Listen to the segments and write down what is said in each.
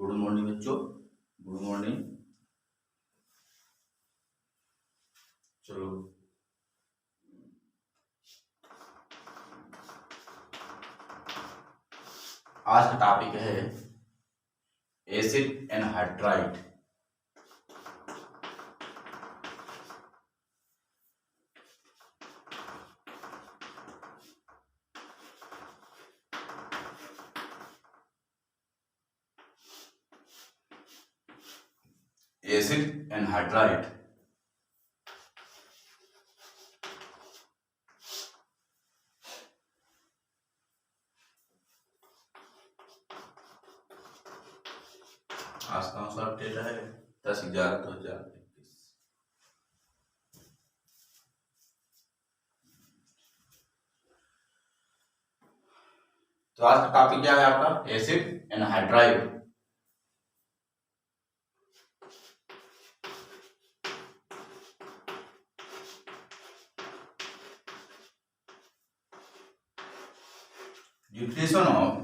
Good morning बच्चों, good morning. चलो आज का टॉपिक है एसिड एनहाइड्राइड। एसिड एनहाइड्राइड आज कौन सा अपडेट है 10/11/2021। तो आज का टॉपिक क्या है आपका acid anhydride. Definition of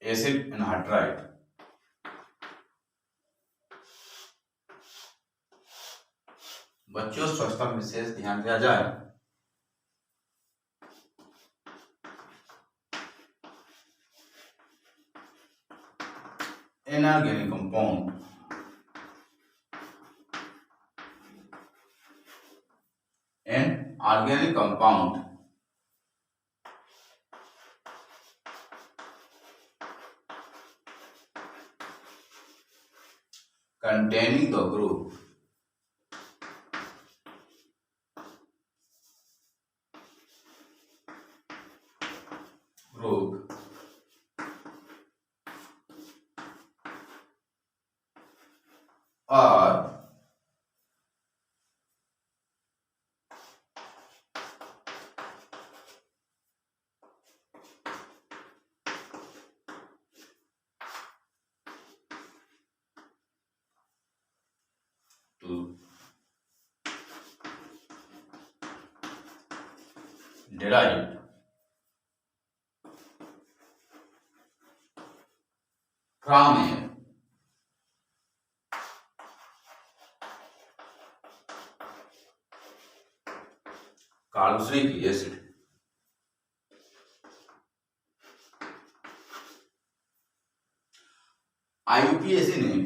acid anhydride. बच्चों स्वच्छता में विशेष ध्यान दिया जाए। Inorganic compound an organic compound containing the group or to derived from a carboxylic acid IUPAC name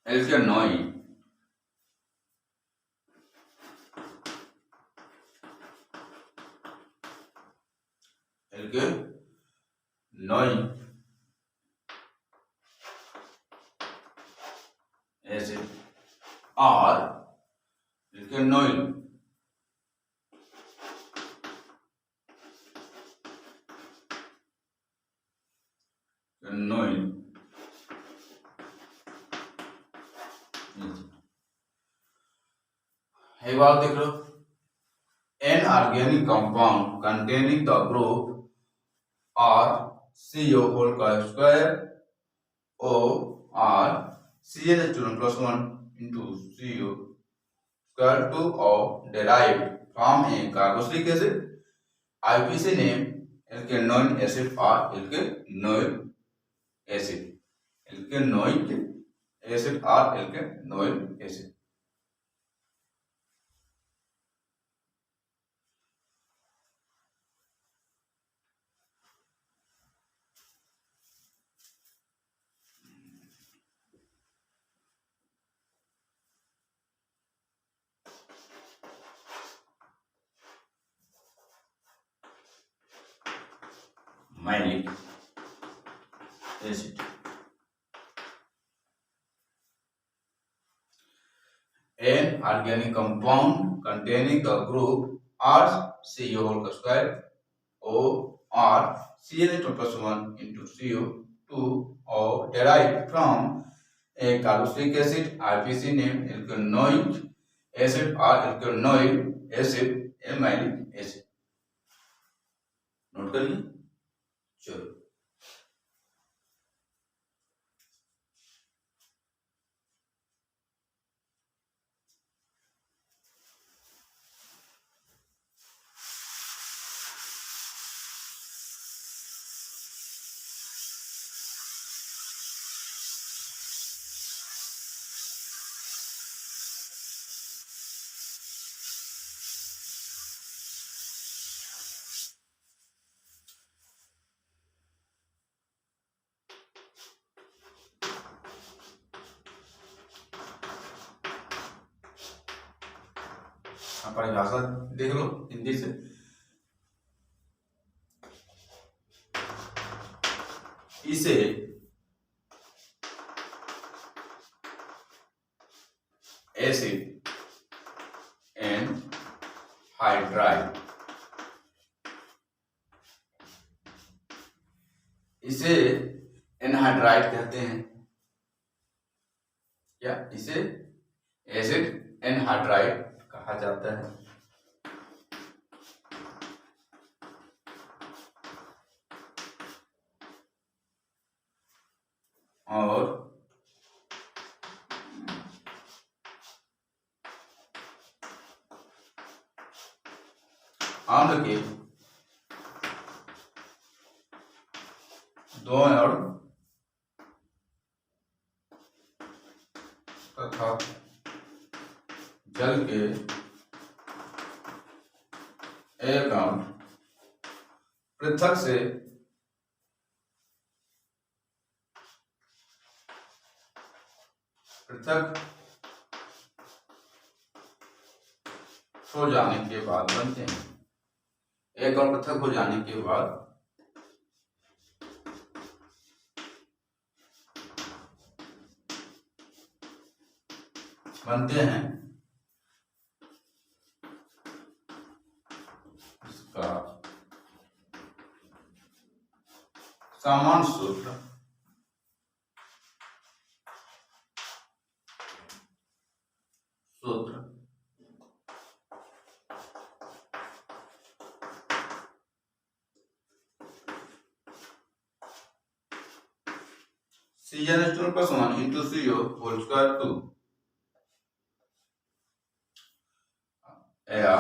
alkanoid acid or alkanoid एक बार देख लो an organic compound containing the group और CO होल का स्क्वायर O और CH2+1 into CO square 2 of derived from a carboxylic acid IUPAC name alkanoic acid or alkanoic acid or alkanoic acid। Malic acid an organic compound containing the group RCO whole square O or CH2+1 into CO2 or derived from a carboxylic acid IUPAC name alkanoic acid or alkanoic acid amylic acid। Note करिए। चलो, परिभाषा देख लो हिंदी से। इसे acid anhydride, इसे anhydride कहते हैं, या इसे एसिड एनहाइड्राइड कहा जाता है। और अम्ल के दो अणु तथा जल के एक अणु पृथक हो जाने के बाद बनते हैं। एक अणु पृथक हो जाने के बाद बनते हैं इसका सामान्य सूत्र CnH2 plus 1 into CO whole square 2 या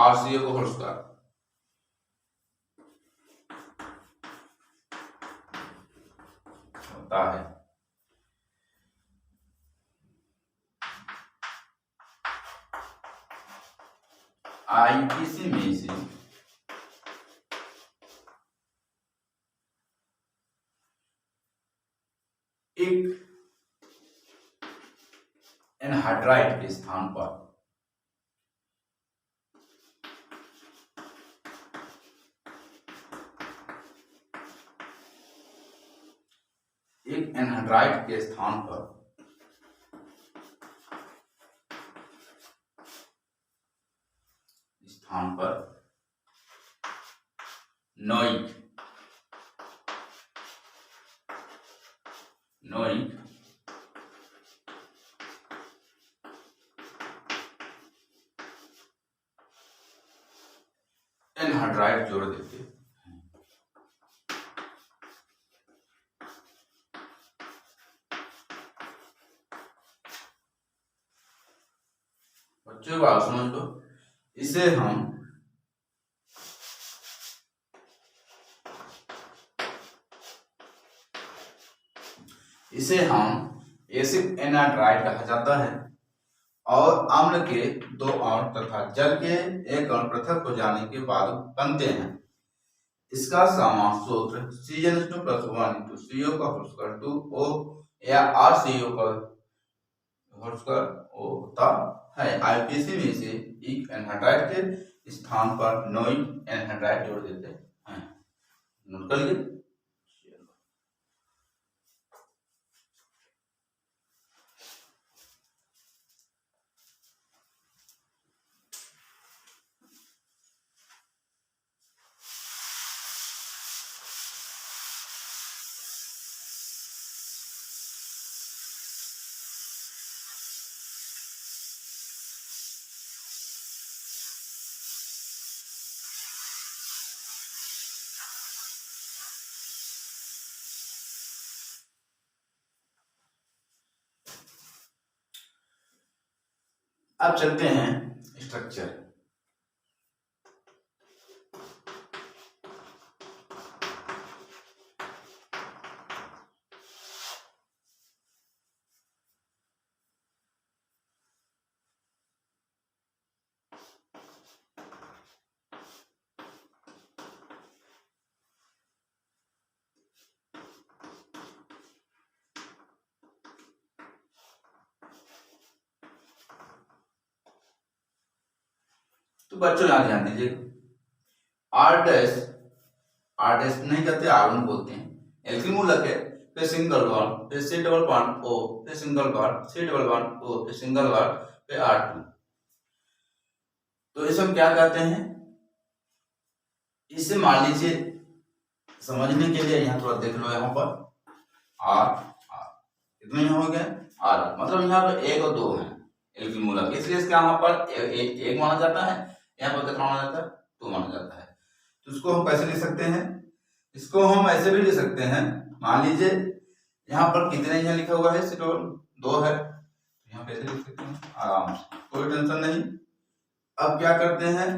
RCO को होल स्क्वायर होता है। IPC में से एक एनहाइड्राइड के स्थान पर नोइक एनहाइड्राइड जोड़ देते हैं। बच्चों बात समझ लो, इसे हम एसिड एनहाइड्राइड कहा जाता है और अम्ल के दो अणु तथा जल के एक अणु पृथक हो जाने के बाद बनते हैं। इसका सामान्य सूत्र CnH2 plus 1 into CO का होल स्क्वायर 2O या RCO का होल स्क्वायर होता है। IPC में से एक एनहाइड्राइड के स्थान पर नोइक एनहाइड्राइड जोड़ देते हैं। नोट कर लीजिए। अब चलते हैं स्ट्रक्चर। तो बच्चों यहाँ ध्यान दीजिए, आर डैश नहीं कहते, R1 बोलते हैं। एल्किल मूलक है, फिर सिंगल बॉन्ड, फिर C डबल बॉन्ड O, फिर single bond C double bond O, फिर सिंगल बॉन्ड, फिर R2। तो इसे हम क्या कहते हैं, इसे मान लीजिए समझने के लिए यहाँ थोड़ा देख लो, यहाँ पर R कितने यहाँ हो गए, R मतलब यहाँ पर 1 और 2 है एल्किल मूलक, इसलिए इसका यहाँ पर एक माना जाता है, यहाँ पर कितना माना जाता है, 2 माना जाता है। तो इसको हम कैसे लिख सकते हैं, इसको हम ऐसे भी लिख सकते हैं, मान लीजिए यहाँ पर कितने यहाँ लिखा हुआ है, सिर्फ 2 है, यहाँ पे ऐसे लिख सकते हैं आराम से, कोई टेंशन नहीं। अब क्या करते हैं,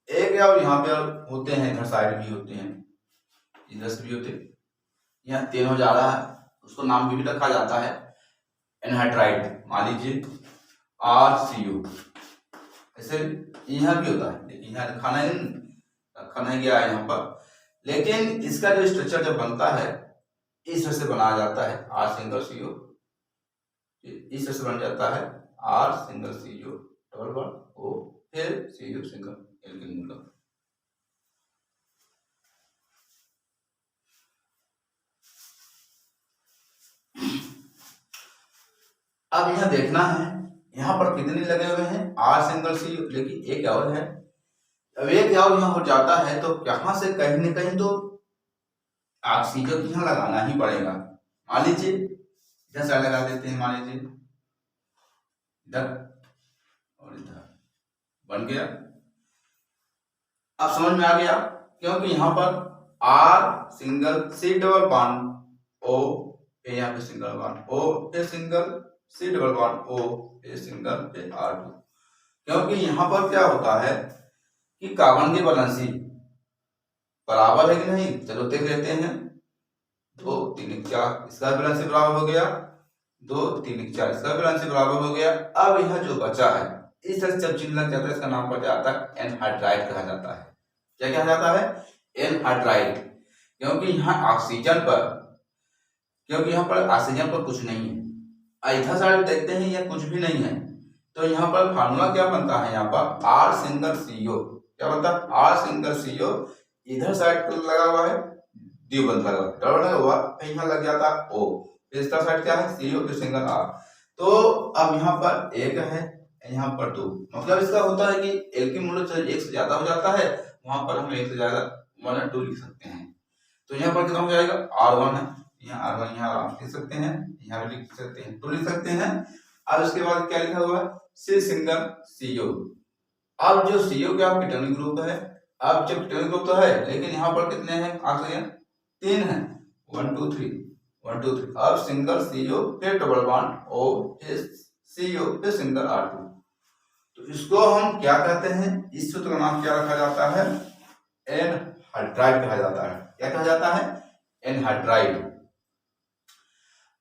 एक या यहाँ पे होते हैं, इधर साइड भी होते हैं, इधर से भी होते हैं, यहाँ 3 हो जा रहा है, उसको नाम भी रखा जाता है एनहाइड्राइड, मान लीजिए RCO, ऐसे यहाँ भी होता है, लेकिन यहाँ रखा नहीं गया है यहाँ पर। लेकिन इसका जो स्ट्रक्चर जब बनता है इस तरह से बनाया जाता है, R सिंगल CO, इस तरह से बन जाता है R single CO double bond O, फिर CO सिंगल एल्किल मूलक। अब यहाँ देखना है, यहाँ पर कितने लगे हुए हैं, R सिंगल CO, लेकिन एक और है। अब एक और यहाँ हो जाता है तो यहाँ से कहीं न कहीं तो ऑक्सीजन यहाँ लगाना ही पड़ेगा। मान लीजिए इधर से लगा देते हैं, मान लीजिए इधर और इधर, बन गया। अब समझ में आ गया, क्योंकि यहाँ पर R single C double bond O, फिर यहाँ पे सिंगल बॉन्ड O, फिर single C double bond O, फिर सिंगल, फिर R2। क्योंकि यहाँ पर क्या होता है कि कार्बन की वैलेंसी बराबर है कि नहीं, चलो देख लेते हैं। 2 3 4, इसका वैलेंसी बराबर हो गया, 2 3 4, इसका वैलेंसी बराबर हो गया। अब यह जो बचा है, इस तरह से जब चिन्ह लग जाता है, इसका नाम पड़ जाता है एनहाइड्राइड कहा जाता है। क्या कहा जाता है, एनहाइड्राइड। क्योंकि यहाँ ऑक्सीजन पर कुछ नहीं है, इधर साइड देखते हैं यह कुछ भी नहीं है, तो यहाँ पर फार्मूला क्या बनता है, यहाँ पर R सिंगल CO, क्या बनता है, R सिंगल CO, इधर साइड लगा हुआ है द्विबंध लगा हुआ, डबल लगा हुआ, फिर यहाँ लग जाता है O, इस साइड क्या है CO, फिर सिंगल R। तो अब यहाँ पर 1 है, यहाँ पर 2, मतलब इसका होता है कि एल्किल मूलक जब 1 से ज्यादा हो जाता है, वहां पर हम 1 से ज्यादा 1 और 2 लिख सकते हैं। तो यहाँ पर कितना हो जाएगा, R1 है, यहाँ R1 यहाँ आराम लिख सकते हैं, यहाँ भी लिख सकते हैं, 2 लिख सकते हैं। अब इसके बाद क्या लिखा हुआ है, C सिंगल CO। अब जो CO क्या कीटोनिक ग्रुप है, अब जब कीटोनिक ग्रुप तो है, लेकिन यहाँ पर कितने हैं ऑक्सीजन, 3 है, 1 2 3 1 2 3। अब सिंगल CO, फिर डबल बॉन्ड O, फिर CO, फिर सिंगल R2। तो इसको हम क्या कहते हैं, इस सूत्र का नाम क्या रखा जाता है, एनहाइड्राइड कहा जाता है। क्या कहा जाता है, एनहाइड्राइड।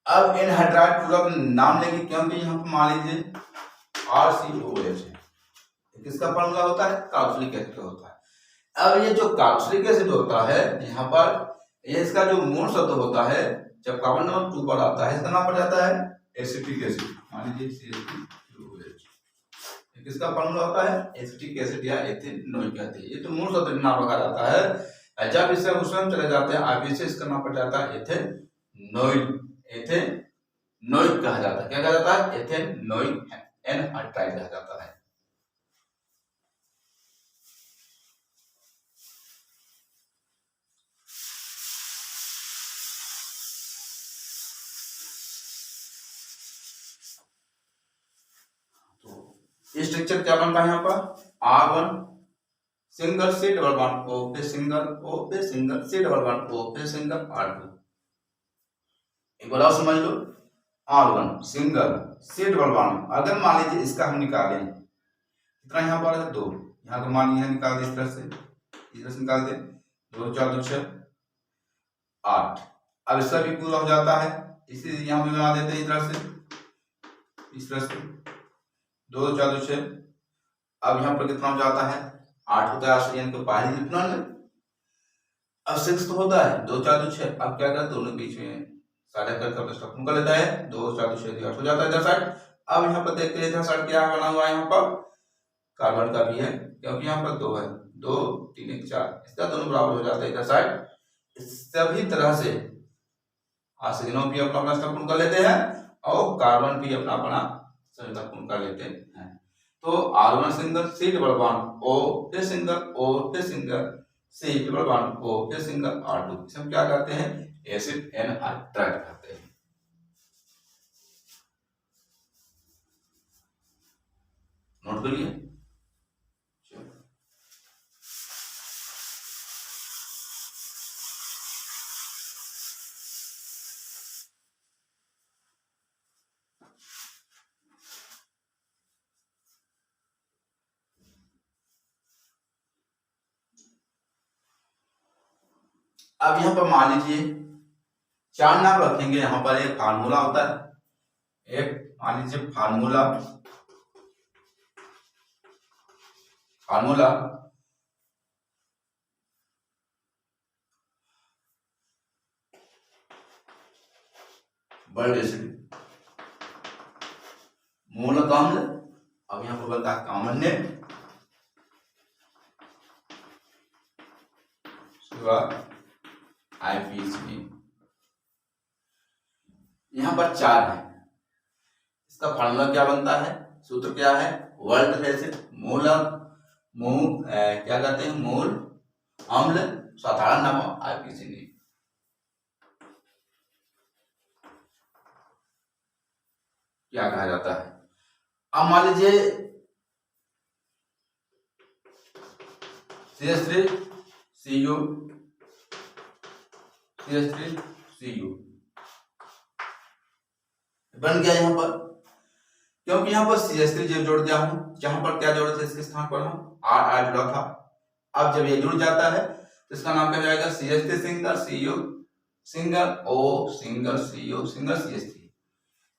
अब एनहाइड्राइड पूरा नाम लेंगे, क्योंकि यहाँ पर मान लीजिए RCOH है, किसका फॉर्मूला होता है, कार्बोक्सिलिक एसिड का होता है। अब ये जो कार्बोक्सिलिक एसिड होता है, यहाँ पर ये इसका जो मूल शब्द होता है, जब कार्बन नंबर 2 पर आता है, इसका नाम पड़ जाता है एसिटिक एसिड। मान लीजिए CH2OH, किसका फॉर्मूला होता है, एसिटिक एसिड या एथेनोइक कहते हैं। ये तो मूल शब्द नाम रखा जाता है। जब इससे उसमें चले जाते हैं आगे से, इसका नाम पड़ जाता है एथेनोइक, एथेनोइक कहा जाता है। क्या कहा जाता है, एथेनोइक, एनहाइड्राइड कहा जाता है। स्ट्रक्चर क्या बनता है यहाँ पर, R1 single C double bond O, फिर सिंगल O, फिर single C double bond O, फिर सिंगल R2। एक बार और समझ लो, R1 single C double bond, अगर मान लीजिए इसका हम निकालें कितना यहाँ पर है 2, यहाँ को मान लीजिए निकाल दे इस तरह से निकाल दे 2 4 2 6 8। अब इसका भी पूरा हो जाता है, इसी यहाँ भी बना देते हैं इस तरह से 2 4 2 6। अब यहाँ पर कितना हो जाता है 8 होता है, आश्चर्य को पहले लिखना में अब 6 तो होता है 2 4 2 6। अब क्या करते दोनों बीच में साढ़े कर स्टॉप कर लेता है 2 4 2 6 8 हो जाता है इधर साइड। अब यहाँ पर देखते हैं इधर साइड क्या बना हुआ है, यहाँ पर कार्बन का भी है क्योंकि यहाँ पर 2 है 2 3 1 4, इसका दोनों बराबर हो जाता है इधर साइड। सभी तरह से ऑक्सीजन भी अपना अपना स्टॉप कर लेते हैं और कार्बन भी अपना अपना स्टॉप कर लेते हैं। तो R1 single C double bond O फिर सिंगल O फिर single C double bond O फिर सिंगल R2, इसे हम क्या कहते हैं एसिड एनहाइड्राइड कहते हैं। नोट कर लिए। अब यहाँ पर मान लीजिए 4 नाम रखेंगे, यहाँ पर एक फार्मूला होता है, एक मान लीजिए फार्मूला वर्ल्ड एसिड मूलक अम्ल। अब यहाँ पर बनता है कॉमन नेम, IPC। यहाँ पर 4 है, इसका फार्मूला क्या बनता है, सूत्र क्या है, वर्ल्ड एसिड क्या कहते हैं मूल अम्ल, साधारण नाम IPC क्या कहा जाता है। अब मान लीजिए CH3CU बन गया यहाँ पर, क्योंकि यहाँ पर CH3 जो जोड़ दिया हूं, जहां पर क्या जोड़े थे इसके स्थान पर हम R जुड़ा था। अब जब ये जुड़ जाता है तो इसका नाम क्या जाएगा CH3 single CU single O single CU single CH3।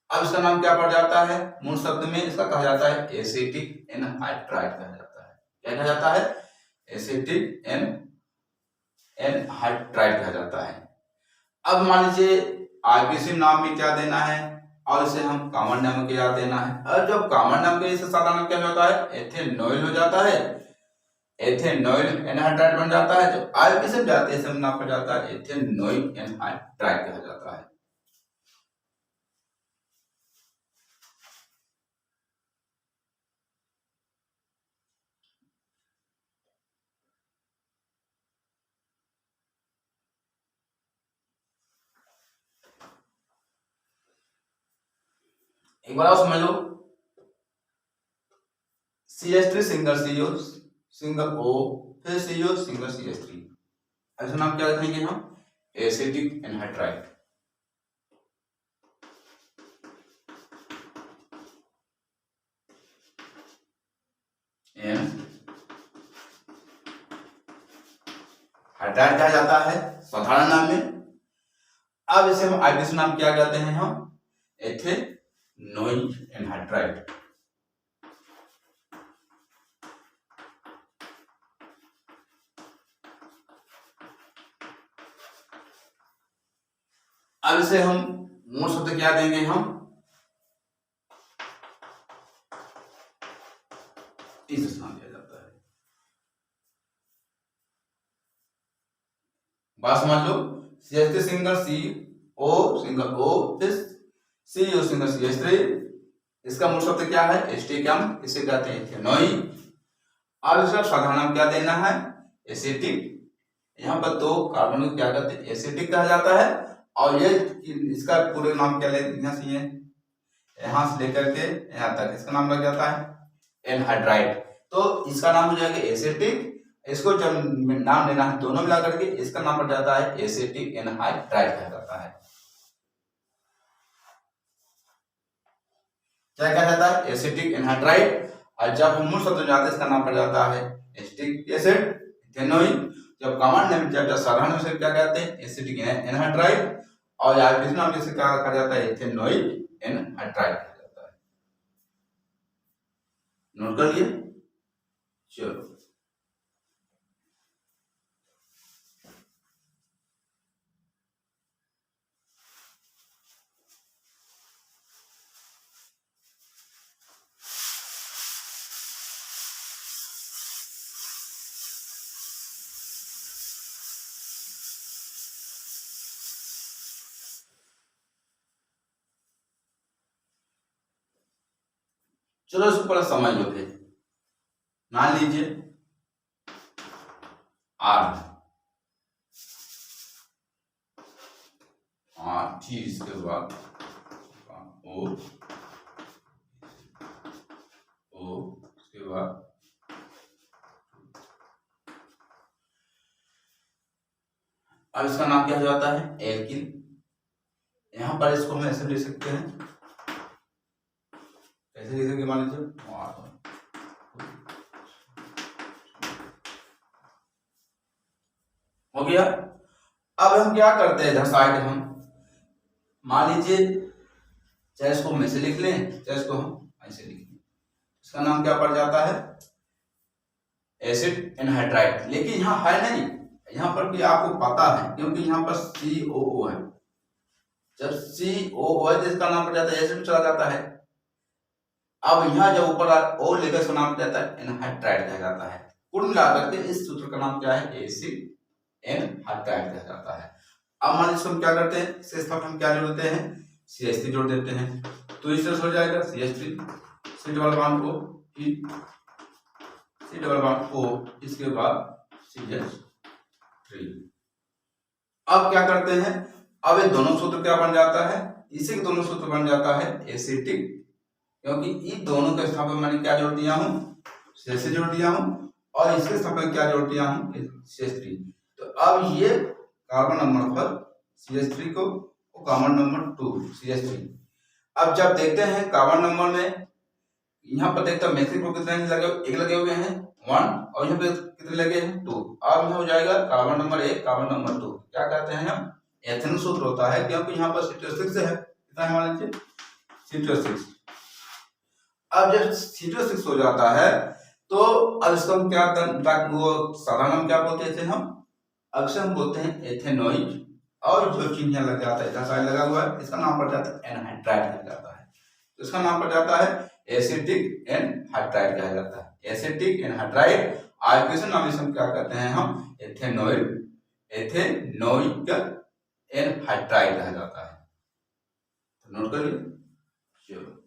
अब इसका नाम क्या पड़ जाता है, मूल शब्द में इसका कहा जाता है एसिटिक एनहाइड्राइड कहा जाता है। क्या कहा जाता है, एसिटिक एनहाइड्राइड कहा जाता है। अब मान लीजिए IPC नाम में क्या देना है और इसे हम कॉमन नाम के क्या देना है। और जब कॉमन नाम के इससे सादा नाम क्या होता है एथेनॉइल हो जाता है, एथेनॉइल एनहाइड्राइड बन जाता है। जो IPC जाते हैं इसमें नाम पड़ जाता है एथेनॉइल एनहाइड्राइड कहा जाता है। एक बार और समझ लो, CH3 single CU single O फिर CU सिंगल CH3, ऐसा नाम क्या रखेंगे हम एसिटिक एनहाइड्राइड। हाइड्राइड कहा जाता है साधारण नाम में। अब इसे हम IPC नाम क्या कहते हैं हम एथेनॉइल एनहाइड्राइड। अब इसे हम मूल शब्द क्या देंगे हम इस नाम दिया जाता है। बात समझ लो, CH3 single CO single O फिर CU सिंगल CH3, इसका मूल शब्द क्या है एसिटिक अम्ल, इसे कहते हैं एथेनॉइल। और इसका साधारण नाम क्या देना है एसिटिक। यहाँ पर 2 कार्बन को क्या कहते हैं एसिटिक कहा जाता है। और ये इसका पूरे नाम क्या यहाँ से लेकर के यहाँ तक इसका नाम लग जाता है एनहाइड्राइड। तो इसका नाम हो जाएगा एसिटिक, इसको जब नाम लेना है दोनों मिला करके इसका नाम पड़ जाता है एसिटिक एनहाइड्राइड कहा जाता है। क्या कहा जाता है, एसिटिक एनहाइड्राइड। और जब हम मूल शब्द जाते हैं इसका नाम पड़ जाता है एसिटिक एसिड, इथेनॉइल। जब कॉमन नेम जब साधारण में से क्या कहते हैं, एसिटिक एनहाइड्राइड। और आयुर्वेदिक नाम जैसे क्या कहा जाता है, इथेनॉइल एनहाइड्राइड कहा जाता है। नोट कर लिए, चलो चलो इसको पहले समझ लो। फिर मान लीजिए आर टी, इसके बाद ओ इसके बाद अब इसका नाम क्या हो जाता है, एल्किल। यहां पर इसको हम ऐसे ले सकते हैं, कैसे लिख सकते, मान लीजिए हो गया। अब हम क्या करते हैं, इधर साइड हम मान लीजिए चाहे इसको हम ऐसे लिख लें, चाहे इसको हम ऐसे लिख लें, इसका नाम क्या पड़ जाता है, एसिड एनहाइड्राइड। लेकिन यहाँ है नहीं, यहाँ पर भी आपको पता है क्योंकि यहाँ पर COO है। जब COO है तो इसका नाम पड़ जाता है एसिड, चला जाता है। अब यहाँ जब ऊपर ओ लेकर इसका नाम पड़ जाता है एनहाइड्राइड कहा जाता है। कुल मिलाकर के इस सूत्र का नाम क्या है, एसिड एनहाइड्राइड कहा जाता है। अब मान लीजिए हम क्या करते हैं, इसके साथ हम क्या जोड़ देते हैं, CH3 जोड़ देते हैं, तो इस तरह से हो जाएगा CH3 C double bond O C double bond O, इसके बाद CH3। अब क्या करते हैं, अब ये दोनों सूत्र क्या बन जाता है, इसी के दोनों सूत्र बन जाता है एसिटिक, क्योंकि इन दोनों के स्थान पर मैंने क्या जोड़ दिया हूँ, CH जोड़ दिया हूँ, और इसके स्थान पर क्या जोड़ दिया हूँ, CH3। तो अब ये कार्बन नंबर पर CH3 को, कार्बन नंबर 2 CH3। अब जब देखते हैं कार्बन नंबर में, यहाँ पर देखते हैं मैक्सिमम को कितने लगे, एक लगे हुए हैं 1, और यहाँ पे कितने लगे हैं 2। अब यहाँ हो जाएगा कार्बन नंबर 1 कार्बन नंबर 2, क्या कहते हैं हम, एथेनॉल सूत्र होता है, क्योंकि यहाँ पर C2H6 है, कितना है मान लीजिए C2H6। अब जब C2H6 हो जाता है तो अब इसको हम क्या, वो साधारण नाम क्या बोलते थे हम, अक्सर हम बोलते हैं एथेनॉइड, और जो चिन्ह यहाँ लग जाता है, इधर साइड लगा हुआ है, इसका नाम पड़ जाता है एनहाइड्राइड कहा जाता है। तो इसका नाम पड़ जाता है एसिटिक एनहाइड्राइड कहा जाता है, एसिटिक एनहाइड्राइड। आयुर्वेदिक नाम से हम क्या कहते हैं, हम एथेनॉइड एनहाइड्राइड कहा जाता है। तो नोट कर लीजिए, चलो